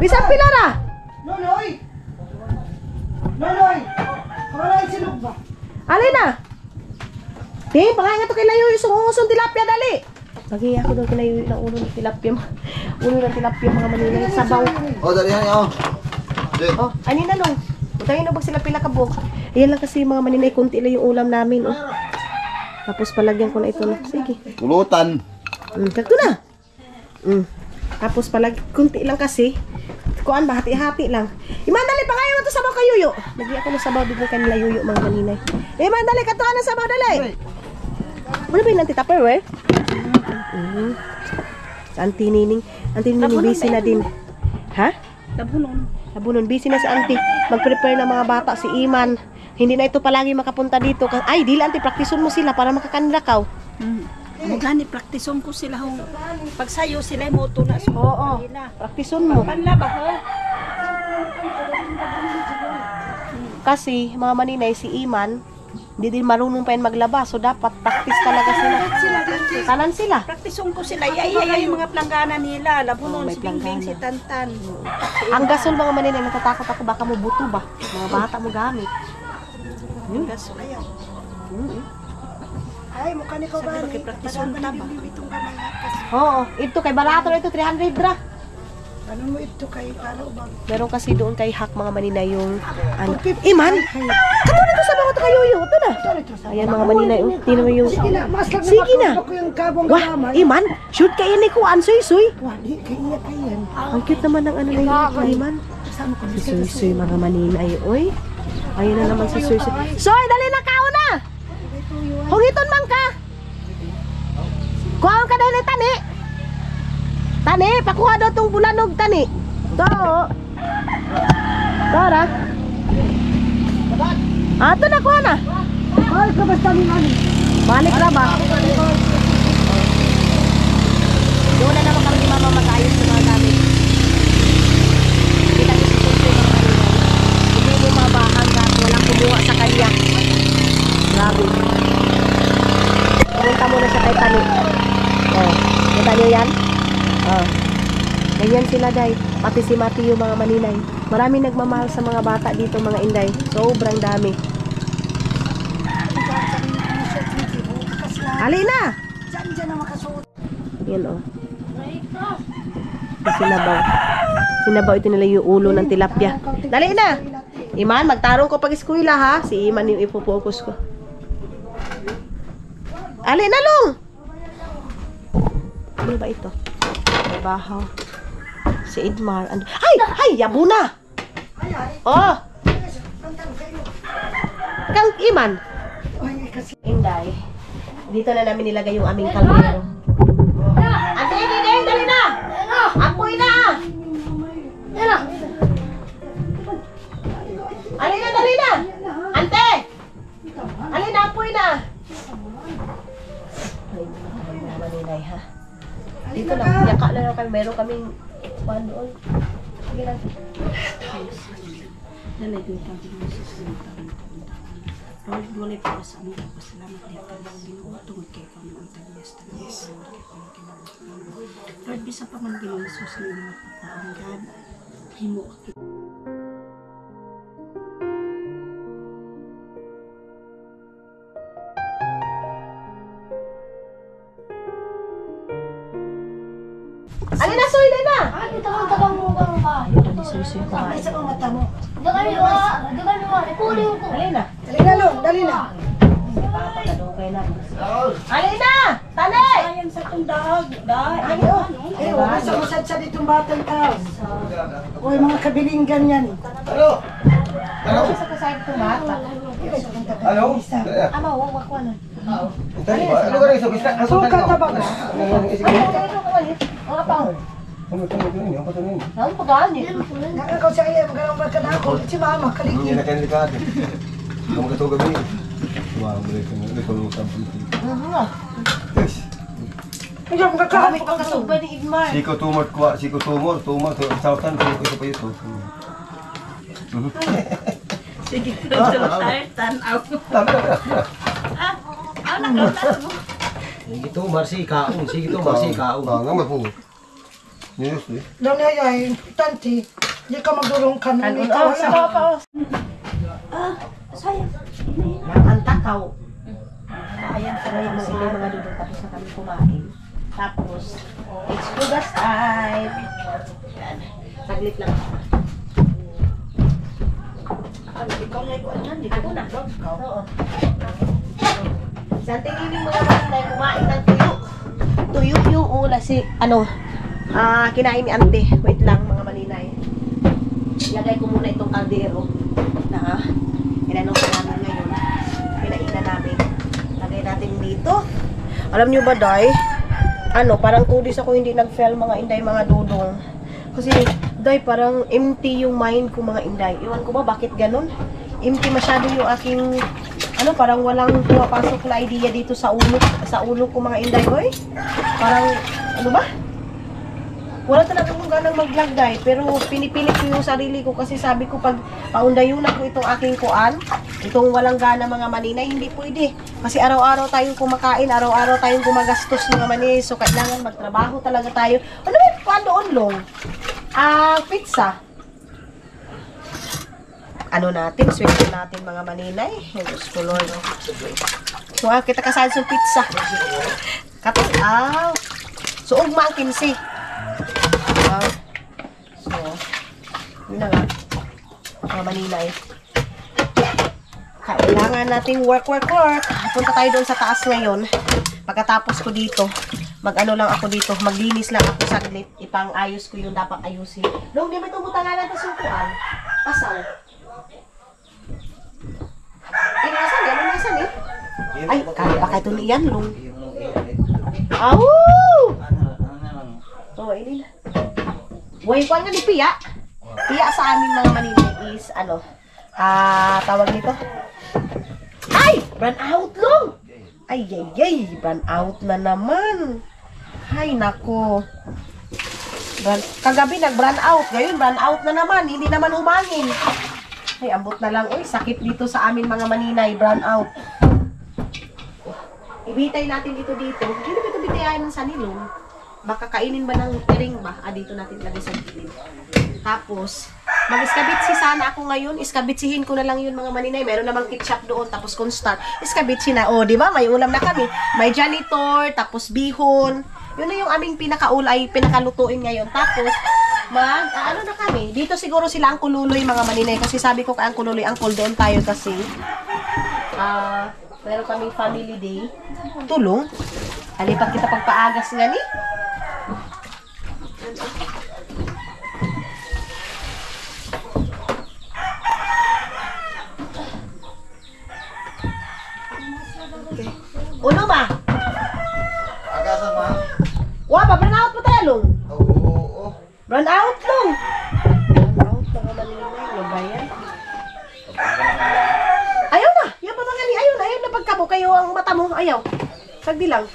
Speaker 1: Bisang pilara.
Speaker 4: Loy! Loy! Kawala yung silog ba?
Speaker 1: Alin na. Pangay nga to kay layo yung sungusong tilapia, dali. Pagi ako daw kinayo ng ulo ng tilapia. Ulo ng tilapia, mga maninay. Sabaw.
Speaker 3: Dali yan ako.
Speaker 1: Ani na nung. Tayo na bag sila pila kabok. Ayan lang kasi, mga maninay, kunti lang yung ulam namin. Tapos palagyan ko na ito. Sige.
Speaker 3: Pulutan.
Speaker 1: Kakto na. Tapos kunti lang kasi. Kuan ba, hati-hati lang. Imandali, pangayon mo ito sabaw kay Yuyo. Lagi ako ng sabaw dito kanila Yuyo, mga maninay. Imandali, katuan ng sabaw, dali. Ano ba yun, Auntie Tupperware? Sa Auntie Nining. Auntie Nining, busy na din. Ha? Labunon, busy na si Auntie. Mag-prepare ng mga bata, si Iman. Hindi na ito palagi makapunta dito. Ay, dili Auntie, praktison mo sila para makakanlakaw.
Speaker 2: Gani praktison ko sila hong pagsayo sila mo na sa
Speaker 1: Oo, praktison mo.
Speaker 2: panlaba ha.
Speaker 1: Kasi, mga maninay, si Iman, hindi din marunong pa yun maglaba. So, dapat practice talaga sila. Tanan sila.
Speaker 2: Praktison ko sila. Iya yung mga planggana nila. Labunon,
Speaker 1: may
Speaker 2: si Bingbing,
Speaker 1: planggana.
Speaker 2: si Tantan.
Speaker 1: Ang gasol, mga maninay, natatakot ako baka mo buto ba? Mga bata mo gamit.
Speaker 2: Gasol.
Speaker 4: Ay, mukha ni ko ba?
Speaker 1: Practice unta ba? Oo, ito kay barato na ito 300 ra.
Speaker 4: Ano mo ito kay para ba?
Speaker 1: Meron kasi doon kay Hak mga manina yung ano. Iman. Kato dito sa mga kayuyo to na. Ayan mga manina yung tino mo yung
Speaker 4: Sige na, mas lang
Speaker 1: Sige na.
Speaker 4: Ako yung kabong
Speaker 1: Wah,
Speaker 4: gamay.
Speaker 1: Iman, shoot kayo ni kuan soy.
Speaker 4: Wali, kaya kayan.
Speaker 1: Ang cute naman ng ano na yun, Iman.
Speaker 4: Kasama ko.
Speaker 1: Si Soy mga manina oy. Ayun na naman si Soy. Soy, dali na kao na. Hungiton man ka. Kuha ka dali tani. Tani, pakuha daw tong bulanog tani. To. Tara. Ato na kuha na.
Speaker 4: Ay, kabasta ni Mami.
Speaker 1: Balik na ba? Doon na naman kami ni Mama mag-ayos sa mga gamit. Kita niyo si Soy mga manina. Hindi mo mabahan ka at walang kumuha sa kanya. Grabe. Pumunta muna siya kay Tani. Oh, kita niyo yan? Oh. Ganyan sila, Day. Pati si Mati yung mga maninay. Marami nagmamahal sa mga bata dito, mga Inday. Sobrang dami. Ali na!
Speaker 4: Diyan na makasuot.
Speaker 1: Yan, oh. Sinabaw. Sinabaw ito nila yung ulo ng tilapia. Dali na! Iman, magtarong ko pag eskwela, ha? Si Iman yung ipopokus ko. Ali na, Long! Ano ba ito? May bahaw. Si Idmar. Ay! Ay! Yabo na! Oh! Kang Iman.
Speaker 4: Ay, kasi.
Speaker 1: Inday. Dito na namin nilagay yung aming kaldero. Ate, Dideng, dali na! Apoy na! Alin na, dali na! Ante! Alin na, apoy na! Ay, maninay, ha? Dito lang, yaka na lang kami. Meron kaming kuhan doon. Sige lang.
Speaker 2: Nalagay ka din mo sa sinitang Lord, walay para sa amin. Pasalamat din ka ng Ginoo. Tungod kay kami ang tagyas. Lord, bisa pa man Ginoo Jesus na mga pagkaon God. Himo ka.
Speaker 1: Alin na, Soy, dali na!
Speaker 5: Ay, tabang mo ba?
Speaker 1: Ayun, di Soy kumain.
Speaker 4: Ay, sa mga mata mo.
Speaker 5: Dagan mo. Ikunin ko.
Speaker 1: Alin na.
Speaker 4: Dali na, Long. Dali na.
Speaker 1: Papakadukay na. Alin na! Tali!
Speaker 2: Ayan sa itong dahag.
Speaker 4: Ay, oh. Ay, wala sa masad sa ditong batang tao. Uy, mga kabilinggan yan.
Speaker 3: Ano? Ano?
Speaker 1: Sa kasayang tumata.
Speaker 3: Ano?
Speaker 1: Ama, huwag ko na.
Speaker 3: Tani ba? Ano ka rin?
Speaker 4: Suka tabang.
Speaker 1: Mga pang.
Speaker 3: Ano pa ito?
Speaker 1: Ano pa gani?
Speaker 4: Nakakaw sa iya, magalang ba ka na ako? Si Mama,
Speaker 3: Hindi
Speaker 4: kaligin.
Speaker 3: na kayo delikado. Kamu katuga ba yun? Wow, may tulungan po. Yes.
Speaker 4: Ay, yung
Speaker 1: Kami
Speaker 4: kakahapon
Speaker 1: pang kasugba ni Igmar.
Speaker 3: Siko tumor kuha, siko tumor, sautan, siko ito pa ito.
Speaker 2: Sige, tayo, tanaw.
Speaker 6: Sige tumar si kaong, sige tumar si kaong.
Speaker 3: Nga ba po? Yes, eh.
Speaker 4: Lang na yan, tanti. Hindi ka magdulong ka na.
Speaker 1: Ano? Oh, sa baba pa.
Speaker 2: Sayang.
Speaker 1: Ang takaw. Ayan pala yung mga dudong tapos na kami kumain. Tapos, it's Bugas time. Yan. Saglit lang. Ikaw na ikuan yan. Ako na. Oo. Sa tingin yung mga manday kumain ng tuyok. Tuyok yung ula si, kinain ni ante. Wait lang mga maninay. Ilagay ko muna itong kaldero na inanong ka namin ngayon. Pinainan namin. Lagay natin dito. Alam nyo ba, Day? Parang 2 days ako hindi nag-fail mga inday, mga dudong. Kasi, Day, parang empty yung mind ko mga inday. Iwan ko ba, bakit ganun? Empty masyado yung aking, parang walang pumapasok na idea dito sa ulo ko mga inday, boy. Parang, ba? Wala talaga kung ganang mag-vlog, Day. Pero pinipilit ko yung sarili ko kasi sabi ko pag paundayunan ko itong aking kuan, itong walang gana mga maninay, hindi pwede. Kasi araw-araw tayong kumakain, araw-araw tayong gumagastos mga maninay. So kailangan magtrabaho talaga tayo. Ano ba yung kuan doon, Long? Pizza. Natin, swerte natin mga maninay. Diyos ko, Lord. So, kita kasahan sa pizza. Katas, So, ugma ang 15. So, yun na nga. Mga maninay. Kailangan nating work. Punta tayo doon sa taas ngayon. Pagkatapos ko dito, mag-ano lang ako dito, maglinis lang ako saglit. Ipang-ayos ko yung dapat ayusin. Nung di ba itong butangalan sa sukuan? Pasaw. Inasan yan? Inasan eh? Ay, kaya pa kayo niyan, Lung. Oh, ini na. Way ko nga ni Pia. Pia sa amin mga maninay is, tawag nito. Ay! Brand out, Lung! Ay, brand out na naman. Ay, nako. Kagabi nag-brand out. Ngayon, brand out na naman. Hindi naman humangin. Ay, ambot na lang. Uy, sakit dito sa amin mga maninay. Brand out. Ibitay natin dito. Hindi ba ito bitayan ng sanilong? Baka kainin ba ng piring ba? Dito natin lagay sa gilid. Tapos, mag-iskabitsi sana ako ngayon. Iskabitsihin ko na lang yun mga maninay. Meron namang ketchup doon, tapos cornstarch. Iskabitsi na. O, di ba? May ulam na kami. May janitor, tapos bihon. Yun na yung aming pinakalutuin ngayon. Tapos, ano na kami. Dito siguro sila ang kululoy mga maninay. Kasi sabi ko kay ang kululoy, ang doon tayo kasi. Meron kaming family day. Tulong. Alipat kita pagpaagas nga ni. Uno ba?
Speaker 3: Agasan ma.
Speaker 1: Wa ba, burn out mo tayo, Lung?
Speaker 3: Oo.
Speaker 1: Burn out, Lung! Burn out, mga maninay, yung bayan. Ayaw na! Yan pa mga ni, ayaw na pagkabo kayo ang mata mo, ayaw. Sagdi lang.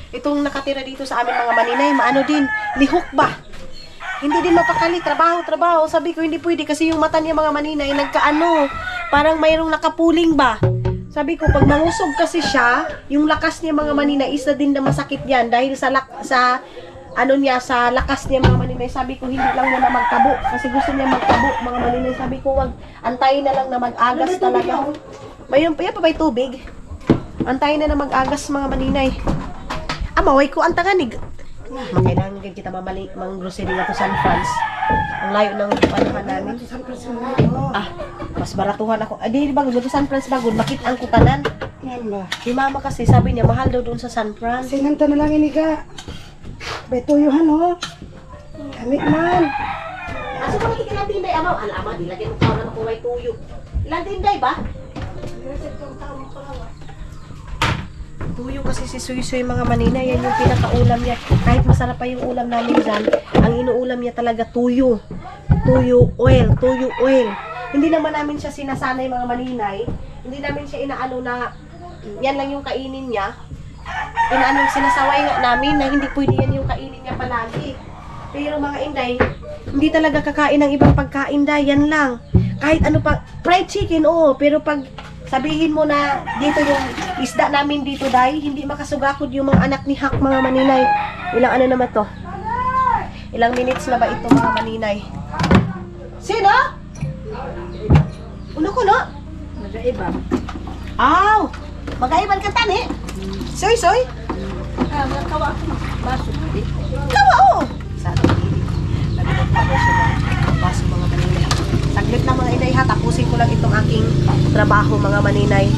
Speaker 1: Itong nakatira dito sa amin mga maninay, maano din, lihok ba? Hindi din mapakali, trabaho. Sabi ko, hindi pwede kasi yung mata niya mga maninay, nagkaano, parang mayroong nakapuling ba? Sabi ko, pag mangusog kasi siya, yung lakas niya mga maninay, isa din na masakit yan dahil sa lakas niya mga maninay. Sabi ko, hindi lang muna magtabo kasi gusto niya magtabo mga maninay. Sabi ko, wag, antayin na lang na mag-agas talaga. Mayroon pa ba tubig? Antayin na mag-agas mga maninay. Maway ko ang tanganig. Magkailangan kita mang grocery na to San Franz. Ang layo ng panahan namin. Mas baratuhan ako. Di ba gusto San Franz bagod? Makita ang kutanan.
Speaker 4: Yan ba?
Speaker 1: Si mama kasi sabi niya mahal daw doon sa San Franz.
Speaker 4: Sinanta na lang ini ka. Betuyuhan oh. Kami man.
Speaker 1: Aso ka makikita ng tinday, amaw? Ama, di lagi mo kawan ako may tuyo. Ilang tinday ba? Tuyo kasi si Suy mga manina, yan yung pinakaulam niya. Kahit masarap pa yung ulam namin dyan, ang inuulam niya talaga tuyo. Tuyo oil. Hindi naman namin siya sinasanay mga maninay. Hindi namin siya inaano na yan lang yung kainin niya. Inaano sinasaway nga namin na hindi pwede yan yung kainin niya palagi. Pero mga inday, hindi talaga kakain ng ibang pagkain day, yan lang. Kahit ano pa, fried chicken, pero pag sabihin mo na dito yung isda namin dito day, hindi makasugakod yung mga anak ni Hak mga maninay. Ilang ano naman to? Ilang minutes na ba ito mga maninay? Sino? Uno ko no?
Speaker 2: Mag-aiba.
Speaker 1: Mag-aiban ka tani? Soy?
Speaker 2: Magkawa ako. Baso.
Speaker 1: Kawa Sa ating hindi. Nabinot pa siya ng baso mga maninay. Saglit na mga inay ha, tapusin ko lang itong aking trabaho mga maninay.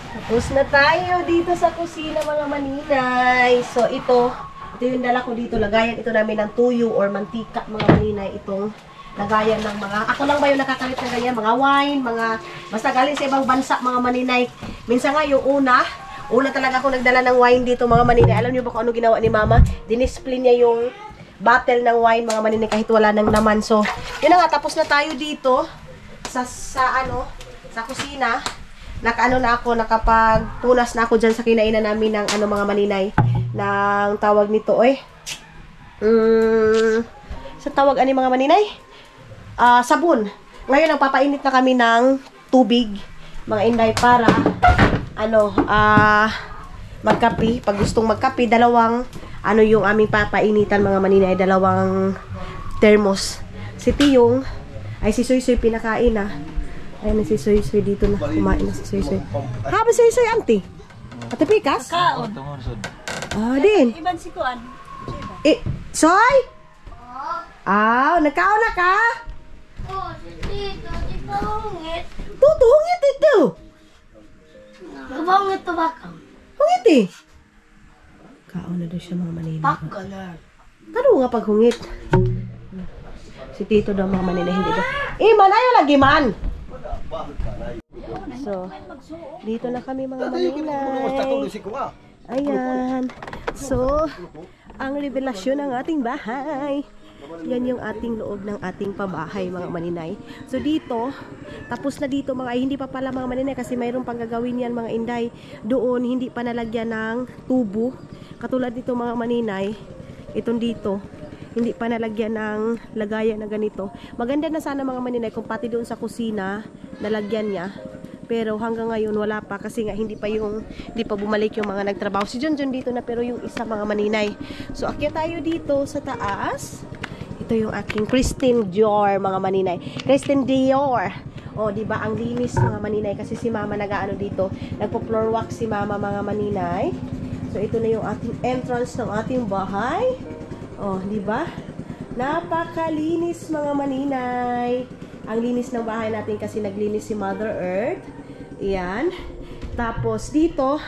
Speaker 1: Tapos na tayo dito sa kusina mga maninay. So ito yung dala ko dito. Lagayan ito namin ng tuyo or mantika mga maninay. Itong lagayan ng mga, ako lang ba yung nakakalit na ganyan, mga wine, basta galing sa ibang bansa mga maninay. Minsan nga yung una talaga ako nagdala ng wine dito mga maninay. Alam niyo ba kung ano ginawa ni mama? Dinisplay niya yung bottle ng wine mga maninay kahit wala nang laman. So, yun na nga, tapos na tayo dito sa kusina. Nakapagpunas na ako dyan sa kinainan namin ng mga maninay ng tawag nito sa tawag mga maninay? Sabon. Ngayon nagpapainit na kami ng tubig mga inday para magkape. Pag gustong magkape, dalawang yung aming papainitan mga maninay, dalawang thermos. Si Tiyong, si Suy pinakain Ayun na si Soy Soy dito na. Kumain na si Soy Soy. Haba Soy Soy, auntie? Ate Pikas?
Speaker 2: Kaon.
Speaker 1: Din.
Speaker 2: Iban si Kuan.
Speaker 1: Soy? Nagkaon na ka?
Speaker 5: Oh, dito, di pa hungit.
Speaker 1: Hungit ito.
Speaker 5: Nabangit to baka.
Speaker 1: Hungit eh. Kaon na daw siya mga manina.
Speaker 5: Baka na.
Speaker 1: Taro nga pag hungit. Si Tito daw mga manina hindi daw. Man, ayaw lagi man. So, dito na kami mga maninay. Ayan. So, ang revelasyon ng ating bahay. Yan yung ating loob ng ating pabahay mga maninay. So dito, tapos na dito mga, hindi pa pala mga maninay kasi mayroong pang gagawin yan mga inday. Doon, hindi pa nalagyan ng tubo. Katulad dito mga maninay, itong dito, hindi pa nalagyan ng lagayan na ganito. Maganda na sana mga maninay kung pati doon sa kusina, nalagyan niya. Pero hanggang ngayon wala pa kasi nga hindi pa bumalik yung mga nagtrabaho. Si John dito na pero yung isa mga maninay. So akyat tayo dito sa taas. Ito yung aking Christine Dior mga maninay. Christine Dior. O di ba ang linis mga maninay kasi si Mama nag-aano dito. Nagpo-floor wax si Mama mga maninay. So ito na yung ating entrance ng ating bahay. O di ba? Napakalinis mga maninay. Ang linis ng bahay natin kasi naglinis si Mother Earth. Ayan. Tapos dito,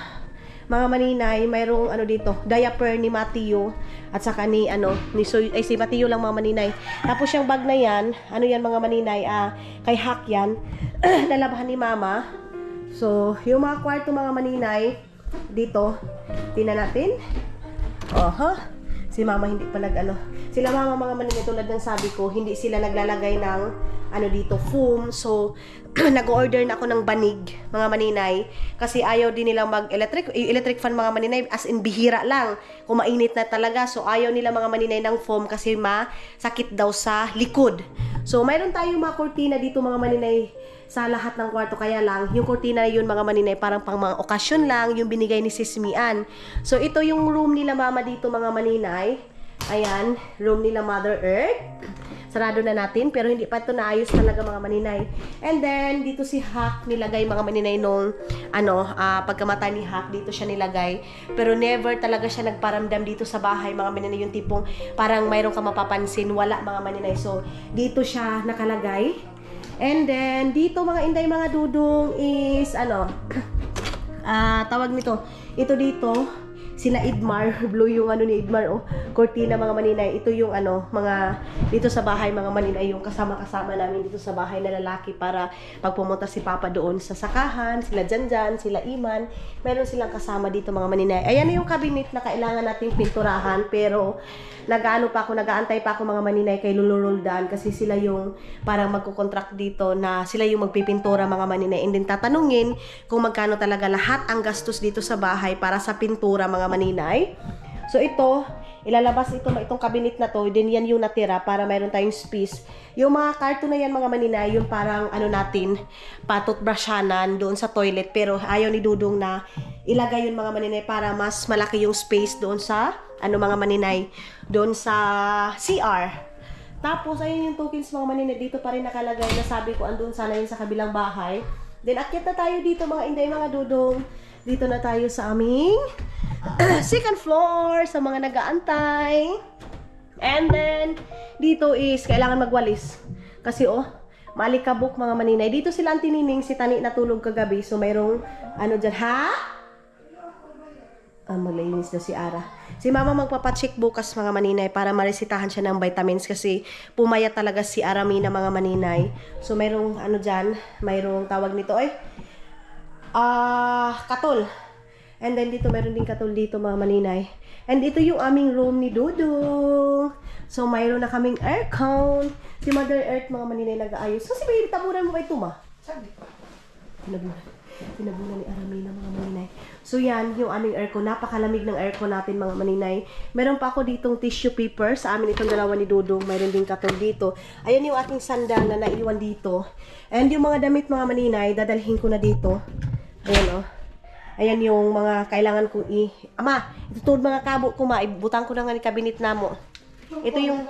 Speaker 1: mga maninay, mayroong ano dito, diaper ni Matthew at saka ni si Matthew lang mga maninay. Tapos yung bag na yan, ano yan mga maninay, kay Hack yan, lalabahan ni Mama. So, yung mga kwarto mga maninay, dito, tingnan natin. Si Mama hindi pa sila Mama mga maninay tulad ng sabi ko, hindi sila naglalagay ng dito, foam. So, nag-order na ako ng banig, mga maninay. Kasi ayaw din nilang electric fan mga maninay, as in bihira lang. Kung mainit na talaga. So, ayaw nila mga maninay ng foam kasi masakit daw sa likod. So, mayroon tayong mga kurtina dito mga maninay sa lahat ng kwarto. Kaya lang, yung kurtina na yun mga maninay, parang pang mga okasyon lang, yung binigay ni Sis Mian. So, ito yung room nila Mama dito mga maninay. Ayan, room nila Mother Earth. Sarado na natin, pero hindi pa ito naayos talaga mga maninay. And then, dito si Hack nilagay mga maninay nung, pagkamatay ni Hack, dito siya nilagay. Pero never talaga siya nagparamdam dito sa bahay mga maninay, yung tipong parang mayroon ka mapapansin, wala mga maninay. So, dito siya nakalagay. And then, dito mga inday, mga dudong is, tawag nito, ito dito, sila Idmar, blue yung ni Idmar, cortina mga maninay. Ito yung mga dito sa bahay mga maninay, yung kasama-kasama namin dito sa bahay na lalaki para pag pumunta si Papa doon sa sakahan, sila Janjan, sila Iman, meron silang kasama dito mga maninay. Ayan yung cabinet na kailangan nating pinturahan, pero nag-aantay pa ako mga maninay kay Lolo Roldan kasi sila yung parang magko-contract dito na sila yung magpipintura mga maninay. And then tatanungin kung magkano talaga lahat ang gastos dito sa bahay para sa pintura mga maninay. So ito, ilalabas itong cabinet na to, din yan yung natira para mayroon tayong space. Yung mga karton na yan mga maninay, yung parang natin, patutbrushanan doon sa toilet, pero ayaw ni Dudong na ilagay yun mga maninay para mas malaki yung space doon sa mga maninay, doon sa CR. Tapos ayun yung tokens mga maninay, dito pa rin nakalagay na sabi ko andun sana yun sa kabilang bahay. Then akyat na tayo dito mga inday, mga Dudong. Dito na tayo sa aming second floor sa mga nag-aantay. And then dito is kailangan magwalis kasi malikabok mga maninay. Dito sila ang tinining, si Tani natulog kagabi, so mayroong dyan, maglinis na si Ara. Si Mama magpapacheck bukas mga maninay para maresitahan siya ng vitamins kasi pumayat talaga si Aramina mga maninay. So mayroong dyan, mayroong tawag nito katol. And then dito meron din katol dito mga maninay. And ito yung aming room ni Dudong. So mayroon na kaming aircon. Si Mother Earth mga maninay nag-aayos. So si baby, taburan mo ba ito Sabi pa. Tinabunan ni Aramina mga maninay. So yan, yung aming aircon. Napakalamig ng aircon natin mga maninay. Meron pa ako ditong tissue paper. Sa amin itong dalawa ni Dudong. Mayroon din katol dito. Ayan yung aking sandal na naiwan dito. And yung mga damit mga maninay, dadalhin ko na dito. Ayan Ayan yung mga kailangan kong Ama, ito mga kabo ko ibutang ko na nga ni cabinet na mo. Ito yung